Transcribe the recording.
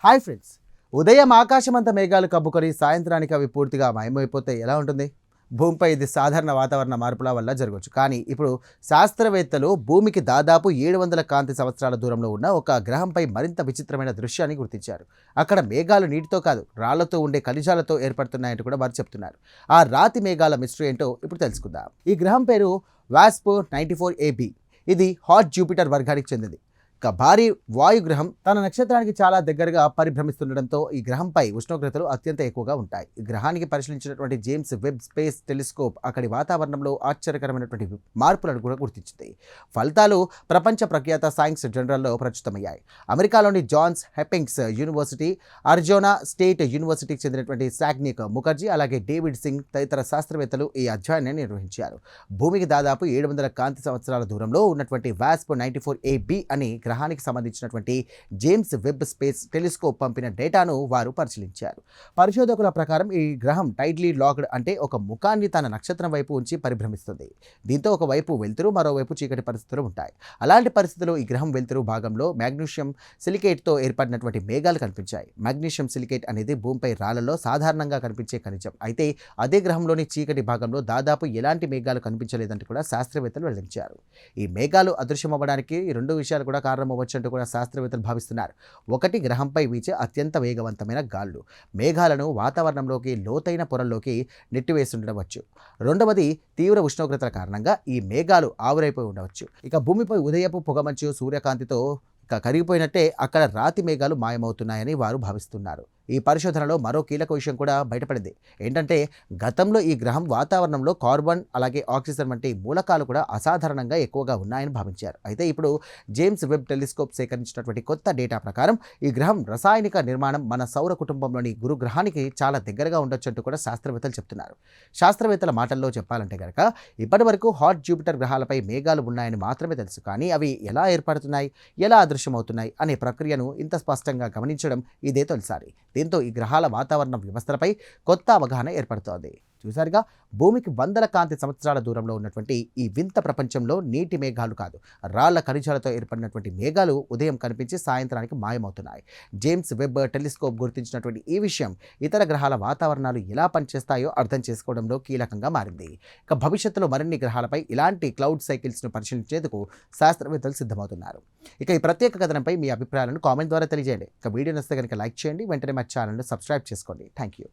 Hi friends. ఉదయం ఆకాశమంత మేఘాలు కప్పుకొని సాయంత్రానికి అవి పూర్తిగా మాయమైపోతే ఎలా ఉంటుంది? భూమిపై ఇది సాధారణ వాతావరణ మార్పుల వల్ల జరగవచ్చు. కానీ ఇప్పుడు శాస్త్రవేత్తలు భూమికి దాదాపు 700 కాంతి సంవత్సరాల దూరంలో ఉన్న ఒక గ్రహంపై మరింత విచిత్రమైన దృశ్యాన్ని గుర్తించారు. అక్కడ మేఘాలు నీటితో కాదు, రాళ్లతో ఉండే ఖనిజాలతో ఏర్పడుతున్నాయంటూ కూడా వారు చెప్తున్నారు. ఆ రాతి మేఘాల మిస్టరీ ఏంటో ఇప్పుడు తెలుసుకుందాం. ఈ గ్రహం పేరు వాస్ప్ 94ab. ఇది హాట్ జూపిటర్ వర్గానికి చెందింది. భారీ వాయుగ్రహం తన నక్షత్రానికి చాలా దగ్గరగా పరిభ్రమిస్తుండటంతో ఈ గ్రహంపై ఉష్ణోగ్రతలు అత్యంత ఎక్కువగా ఉంటాయి. ఈ గ్రహానికి పరిశీలించినటువంటి జేమ్స్ వెబ్ స్పేస్ టెలిస్కోప్ అక్కడి వాతావరణంలో ఆశ్చర్యకరమైనటువంటి మార్పులను కూడా గుర్తించింది. ఫలితాలు ప్రపంచ ప్రఖ్యాత సైన్స్ జర్నల్లో ప్రచురితమయ్యాయి. అమెరికాలోని జాన్స్ హెపింగ్స్ యూనివర్సిటీ, అరిజోనా స్టేట్ యూనివర్సిటీకి చెందినటువంటి సాగ్నిక్ ముఖర్జీ, అలాగే డేవిడ్ సింగ్ తదితర శాస్త్రవేత్తలు ఈ అధ్యయనాన్ని నిర్వహించారు. భూమికి దాదాపు 700 కాంతి సంవత్సరాల దూరంలో ఉన్నటువంటి వాస్ప్ 94ab అని గ్రహానికి సంబంధించినటువంటి జేమ్స్ వెబ్ స్పేస్ టెలిస్కోప్ పంపిన డేటాను వారు పరిశీలించారు. పరిశోధకుల ప్రకారం ఈ గ్రహం టైట్లీ లాక్డ్, అంటే ఒక ముఖాన్ని తన నక్షత్రం వైపు ఉంచి పరిభ్రమిస్తుంది. దీంతో ఒకవైపు వెలుతురు, మరోవైపు చీకటి పరిస్థితులు ఉంటాయి. అలాంటి పరిస్థితుల్లో ఈ గ్రహం వెలుతురు భాగంలో మాగ్నీషియం సిలికేట్తో ఏర్పడినటువంటి మేఘాలు కనిపించాయి. మాగ్నీషియం సిలికేట్ అనేది భూమిపై రాళ్లలో సాధారణంగా కనిపించే ఖనిజం. అయితే అదే గ్రహంలోని చీకటి భాగంలో దాదాపు ఎలాంటి మేఘాలు కనిపించలేదంటూ కూడా శాస్త్రవేత్తలు వెల్లడించారు. ఈ మేఘాలు అదృశ్యమవ్వడానికి రెండు విషయాలు కూడా కారణమవ్వచ్చంటూ కూడా శాస్త్రవేత్తలు భావిస్తున్నారు. ఒకటి, గ్రహంపై వీచే అత్యంత వేగవంతమైన గాలులు మేఘాలను వాతావరణంలోకి లోతైన పొరల్లోకి నెట్టివేస్తుండవచ్చు. రెండవది, తీవ్ర ఉష్ణోగ్రతల కారణంగా ఈ మేఘాలు ఆవిరైపోయి ఉండవచ్చు. ఇక భూమిపై ఉదయపు పొగమంచు సూర్యకాంతితో కరిగిపోయినట్టే అక్కడ రాతి మేఘాలు మాయమవుతున్నాయని వారు భావిస్తున్నారు. ఈ పరిశోధనలో మరో కీలక విషయం కూడా బయటపడింది. ఏంటంటే గతంలో ఈ గ్రహం వాతావరణంలో కార్బన్ అలాగే ఆక్సిజన్ వంటి మూలకాలు కూడా అసాధారణంగా ఎక్కువగా ఉన్నాయని భావించారు. అయితే ఇప్పుడు జేమ్స్ వెబ్ టెలిస్కోప్ సేకరించినటువంటి కొత్త డేటా ప్రకారం ఈ గ్రహం రసాయనిక నిర్మాణం మన సౌర కుటుంబంలోని గురు గ్రహానికి చాలా దగ్గరగా ఉండొచ్చంటూ కూడా శాస్త్రవేత్తలు చెప్తున్నారు. శాస్త్రవేత్తల మాటల్లో చెప్పాలంటే కనుక ఇప్పటి వరకు హాట్ జూపిటర్ గ్రహాలపై మేఘాలు ఉన్నాయని మాత్రమే తెలుసు. కానీ అవి ఎలా ఏర్పడుతున్నాయి, ఎలా అదృశ్యమవుతున్నాయి అనే ప్రక్రియను ఇంత స్పష్టంగా గమనించడం ఇదే తొలిసారి. దీంతో ఈ గ్రహాల వాతావరణ వ్యవస్థలపై కొత్త అవగాహన ఏర్పడుతోంది. చూసారుగా, భూమికి వందల కాంతి సంవత్సరాల దూరంలో ఉన్నటువంటి ఈ వింత ప్రపంచంలో నీటి మేఘాలు కాదు, రాళ్ల ఖనిజాలతో ఏర్పడినటువంటి మేఘాలు ఉదయం కనిపించి సాయంత్రానికి మాయమవుతున్నాయి. జేమ్స్ వెబ్ టెలిస్కోప్ గుర్తించినటువంటి ఈ విషయం ఇతర గ్రహాల వాతావరణాలు ఎలా పనిచేస్తాయో అర్థం చేసుకోవడంలో కీలకంగా మారింది. ఇక భవిష్యత్తులో మరిన్ని గ్రహాలపై ఇలాంటి క్లౌడ్ సైకిల్స్ను పరిశీలించేందుకు శాస్త్రవేత్తలు సిద్ధమవుతున్నారు. ఇక ఈ ప్రత్యేక కథనంపై మీ అభిప్రాయాలను కామెంట్ ద్వారా తెలియజేయండి. ఇక వీడియో నచ్చితే కనుక లైక్ చేయండి, వెంటనే మా ఛానల్ను సబ్స్క్రైబ్ చేసుకోండి. Thank you.